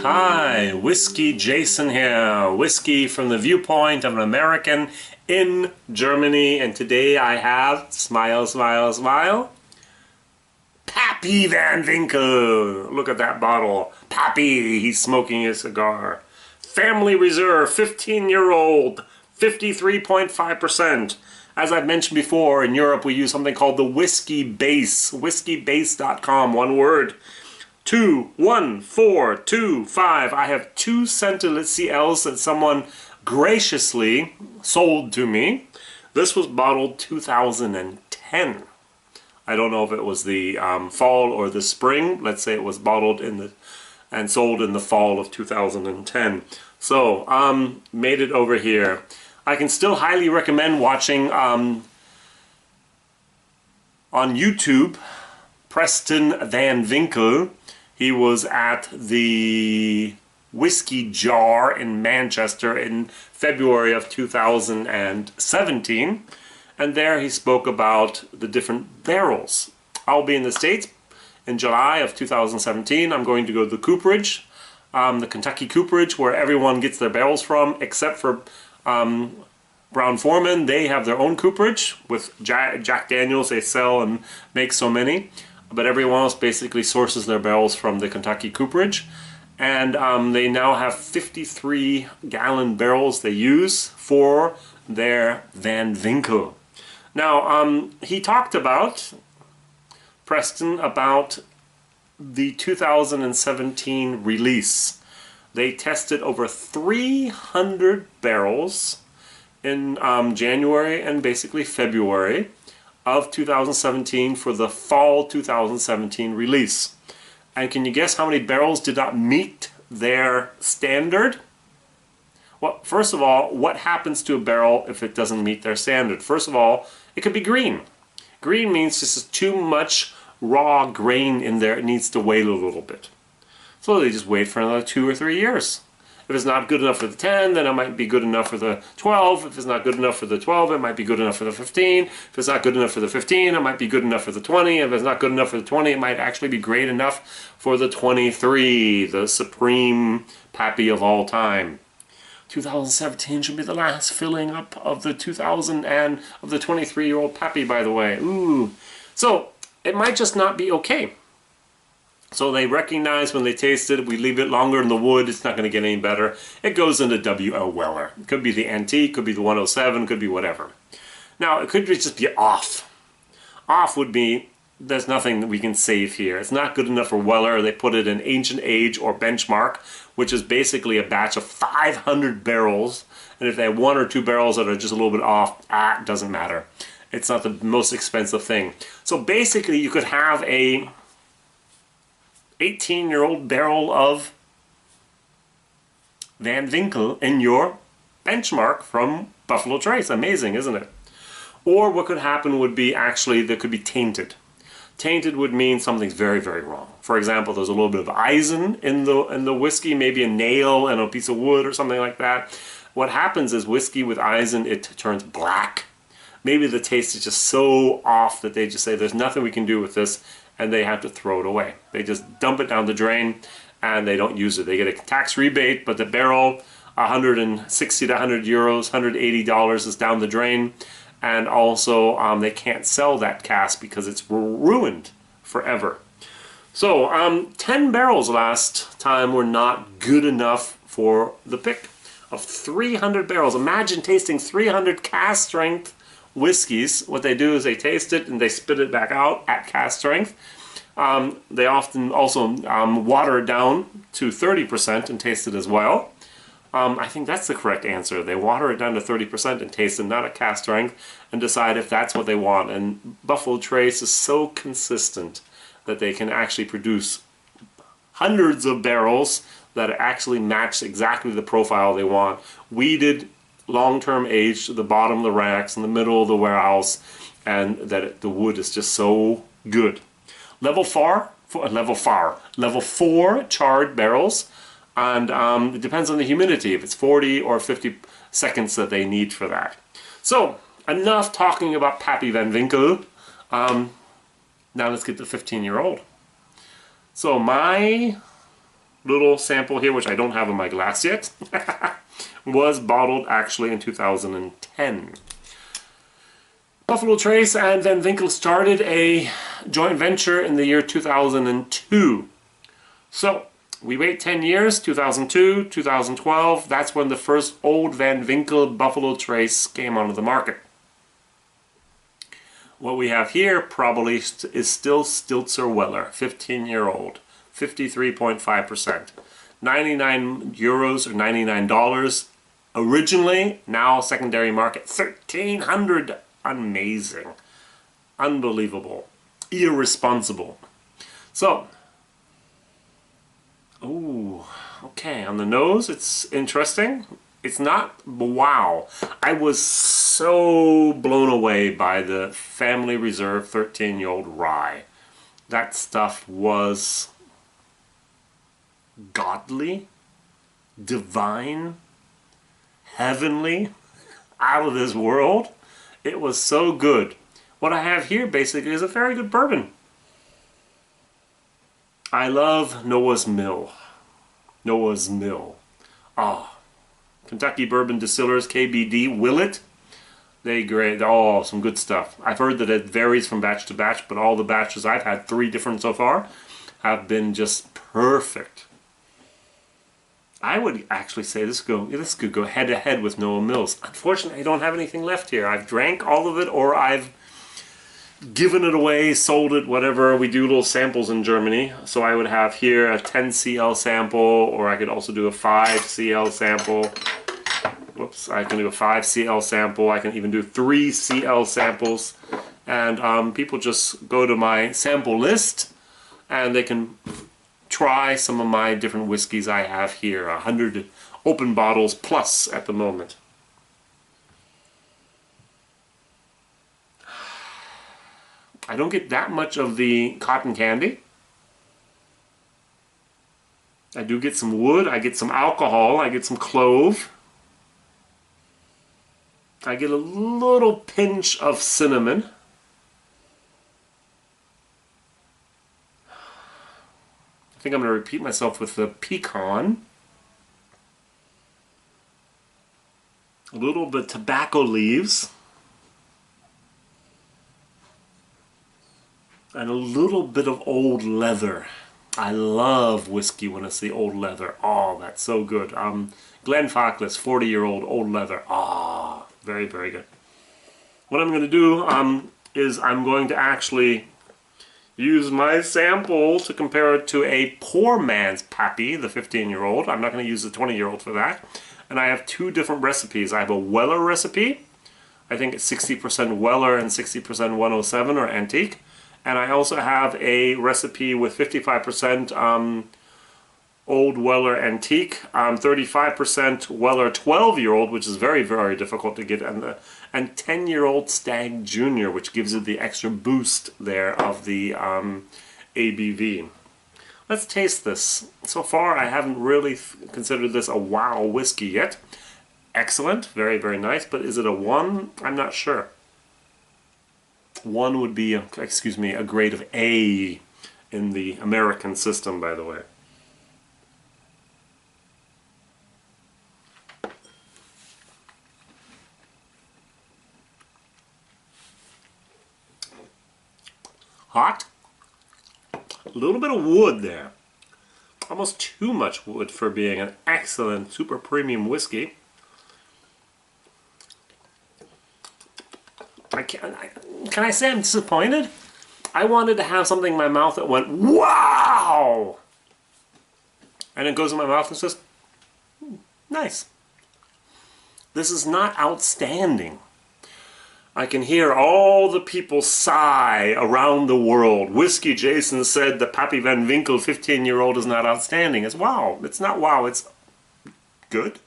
Hi, WhiskyJason here. Whiskey from the viewpoint of an American in Germany. And today I have, smile, smile, smile, Pappy Van Winkle. Look at that bottle. Pappy, he's smoking a cigar. Family Reserve, 15-year-old, 53.5%. As I've mentioned before, in Europe we use something called the Whiskey Base. Whiskybase.com, one word. 21425. I have 2 centiliter CLs that someone graciously sold to me. This was bottled 2010. I don't know if it was the fall or the spring. Let's say it was bottled and sold in the fall of 2010. So, made it over here. I can still highly recommend watching on YouTube Preston Van Winkle. He was at the Whiskey Jar in Manchester in February of 2017, and there he spoke about the different barrels. I'll be in the States in July of 2017. I'm going to go to the cooperage, the Kentucky cooperage, where everyone gets their barrels from except for Brown-Forman. They have their own cooperage with Jack Daniels. They sell and make so many. But everyone else basically sources their barrels from the Kentucky cooperage. And they now have 53-gallon barrels they use for their Van Winkle. Now, he talked about, Preston, about the 2017 release. They tested over 300 barrels in January and basically February of 2017 for the fall 2017 release. And can you guess how many barrels did not meet their standard? Well, first of all, what happens to a barrel if it doesn't meet their standard? First of all, it could be green. Green means this is too much raw grain in there. It needs to wait a little bit. So they just wait for another 2 or 3 years. If it's not good enough for the 10, then it might be good enough for the 12. If it's not good enough for the 12, it might be good enough for the 15. If it's not good enough for the 15, it might be good enough for the 20. If it's not good enough for the 20, it might actually be great enough for the 23, the supreme Pappy of all time. 2017 should be the last filling up of the 2000 and of the 23-year-old Pappy, by the way. Ooh. So it might just not be okay. So they recognize when they taste it, we leave it longer in the wood, it's not going to get any better. It goes into W.L. Weller. It could be the antique, could be the 107, could be whatever. Now, it could just be off. Off would be, there's nothing that we can save here. It's not good enough for Weller. They put it in Ancient Age or Benchmark, which is basically a batch of 500 barrels. And if they have 1 or 2 barrels that are just a little bit off, it doesn't matter. It's not the most expensive thing. So basically, you could have a 18-year-old barrel of Van Winkle in your benchmark from Buffalo Trace. Amazing, isn't it? Or what could happen would be actually there could be tainted. Tainted would mean something's very, very wrong. For example, there's a little bit of eisen in the whiskey, maybe a nail and a piece of wood or something like that. What happens is whiskey with eisen, it turns black. Maybe the taste is just so off that they just say there's nothing we can do with this, and they have to throw it away. They just dump it down the drain and they don't use it. They get a tax rebate, but the barrel, 160 to 100 euros, $180 is down the drain. And also they can't sell that cask because it's ruined forever. So 10 barrels last time were not good enough for the pick of 300 barrels. Imagine tasting 300 cask strength whiskeys. What they do is they taste it and they spit it back out at cask strength. They often also water it down to 30% and taste it as well. I think that's the correct answer. They water it down to 30% and taste it, not at cask strength, and decide if that's what they want. And Buffalo Trace is so consistent that they can actually produce hundreds of barrels that actually match exactly the profile they want. Weeded, long-term aged to the bottom of the racks, in the middle of the warehouse, and that the wood is just so good. Level 4 charred barrels, and it depends on the humidity, if it's 40 or 50 seconds that they need for that. So, enough talking about Pappy Van Winkle. Now let's get the 15-year-old. So my little sample here, which I don't have in my glass yet, was bottled actually in 2010. Buffalo Trace and Van Winkle started a joint venture in the year 2002. So we wait 10 years, 2002, 2012, that's when the first old Van Winkle Buffalo Trace came onto the market. What we have here probably is still Stiltzer Weller, 15-year-old, 53.5%. 99 euros or $99 originally, now secondary market, 1,300. Amazing. Unbelievable. Irresponsible. So, ooh, okay, on the nose it's interesting. It's not wow. I was so blown away by the Family Reserve 13-year-old rye. That stuff was godly, divine, heavenly, out of this world. It was so good. What I have here basically is a very good bourbon. I love Noah's Mill. Noah's Mill. Ah, Kentucky Bourbon Distillers, KBD, Willet. They grade, oh, some good stuff. I've heard that it varies from batch to batch, but all the batches I've had, 3 different so far, have been just perfect. I would actually say this could go head to head with Noah Mills. Unfortunately, I don't have anything left here. I've drank all of it, or I've given it away, sold it, whatever. We do little samples in Germany. So I would have here a 10 CL sample, or I could also do a 5 CL sample. Whoops, I can do a 5 CL sample. I can even do 3 CL samples. And people just go to my sample list, and they can try some of my different whiskeys I have here. 100 open bottles plus at the moment. I don't get that much of the cotton candy. I do get some wood, I get some alcohol, I get some clove. I get a little pinch of cinnamon. I think I'm going to repeat myself with the pecan. A little bit of tobacco leaves. And a little bit of old leather. I love whiskey when I see old leather. Oh, that's so good. Glenfarclas, 40-year-old old leather. Ah, very, very good. What I'm going to do is I'm going to actually use my sample to compare it to a poor man's Pappy, the 15-year-old. I'm not going to use the 20-year-old for that. And I have 2 different recipes. I have a Weller recipe. I think it's 60% Weller and 60% 107 or antique. And I also have a recipe with 55% Old Weller Antique, 35% Weller 12-year-old, which is very, very difficult to get, and 10-year-old Stag Junior, which gives it the extra boost there of the ABV. Let's taste this. So far, I haven't really considered this a wow whiskey yet. Excellent, very, very nice, but is it a 1? I'm not sure. 1 would be, a grade of A in the American system, by the way. Hot. A little bit of wood there. Almost too much wood for being an excellent, super premium whiskey. Can I say I'm disappointed? I wanted to have something in my mouth that went, wow! And it goes in my mouth and says, nice. This is not outstanding. I can hear all the people sigh around the world. WhiskyJason said the Pappy Van Winkle 15-year-old is not outstanding. It's wow. It's not wow. It's good,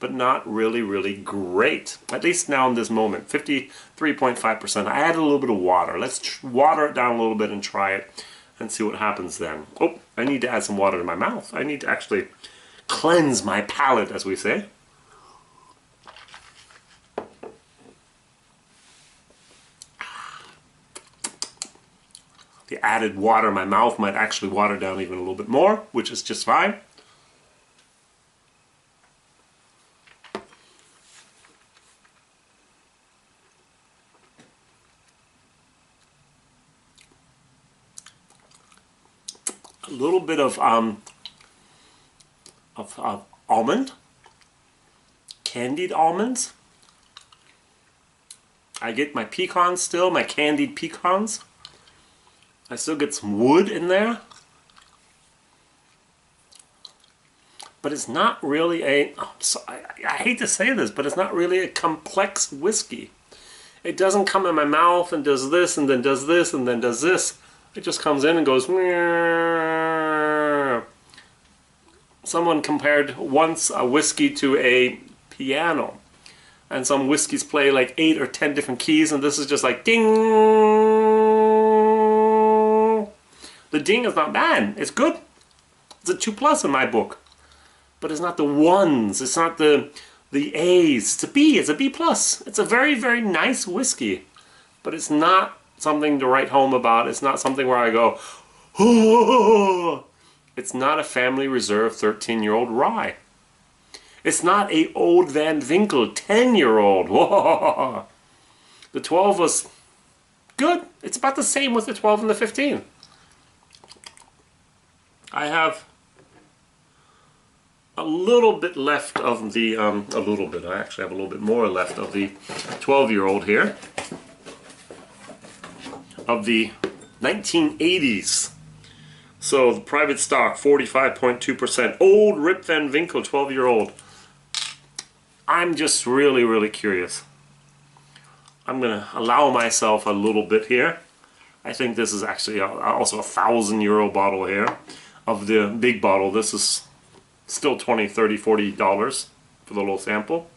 but not really, really great. At least now in this moment. 53.5%. I added a little bit of water. Let's water it down a little bit and try it and see what happens then. Oh, I need to add some water to my mouth. I need to actually cleanse my palate, as we say. the added water, my mouth might actually water down even a little bit more, which is just fine. A little bit of almond, candied almonds. I get my pecans still, my candied pecans. I still get some wood in there. But it's not really a, I hate to say this, but it's not really a complex whiskey. It doesn't come in my mouth and does this and then does this and then does this. It just comes in and goes. Someone compared once a whiskey to a piano. And some whiskeys play like 8 or 10 different keys, and this is just like ding. The ding is not bad. It's good. It's a 2+ in my book. But it's not the ones. It's not the A's. It's a B. It's a B+. It's a very, very nice whiskey. But it's not something to write home about. It's not something where I go, oh. It's not a family reserve 13-year-old rye. It's not a old Van Winkle 10-year-old. Whoa. The 12 was good. It's about the same with the 12 and the 15. I have a little bit left of the, I actually have a little bit more left of the 12-year-old here. Of the 1980s. So the private stock, 45.2%. Old Rip Van Winkle, 12-year-old. I'm just really, really curious. I'm going to allow myself a little bit here. I think this is actually also a 1,000-euro bottle here of the big bottle. This is still $20, $30, $40 for the little sample.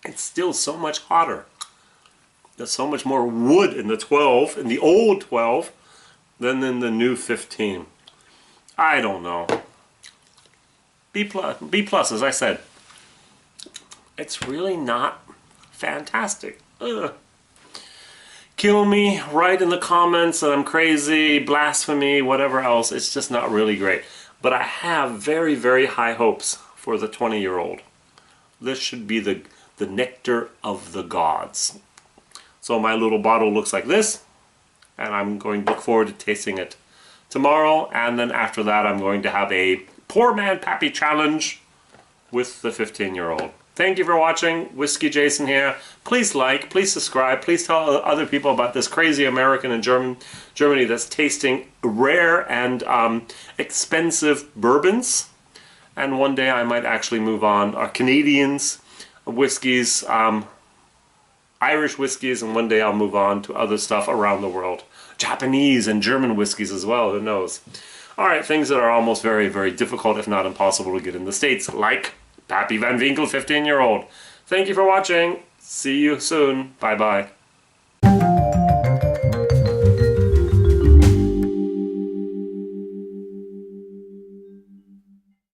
It's still so much hotter. There's so much more wood in the 12, in the old 12, than in the new 15. I don't know. B+, as I said. It's really not fantastic. Ugh. Kill me, write in the comments that I'm crazy, blasphemy, whatever else. It's just not really great. But I have very, very high hopes for the 20-year-old. This should be the nectar of the gods. So my little bottle looks like this, and I'm going to look forward to tasting it tomorrow, and then after that I'm going to have a Poor Man Pappy challenge with the 15-year-old. Thank you for watching. WhiskyJason here. Please like, please subscribe, please tell other people about this crazy American and Germany that's tasting rare and expensive bourbons. And one day I might actually move on. Canadians, whiskeys, Irish whiskeys, and one day I'll move on to other stuff around the world. Japanese and German whiskeys as well, who knows. Alright, things that are almost very, very difficult, if not impossible to get in the States, like Pappy Van Winkle 15-year-old. Thank you for watching. See you soon. Bye-bye.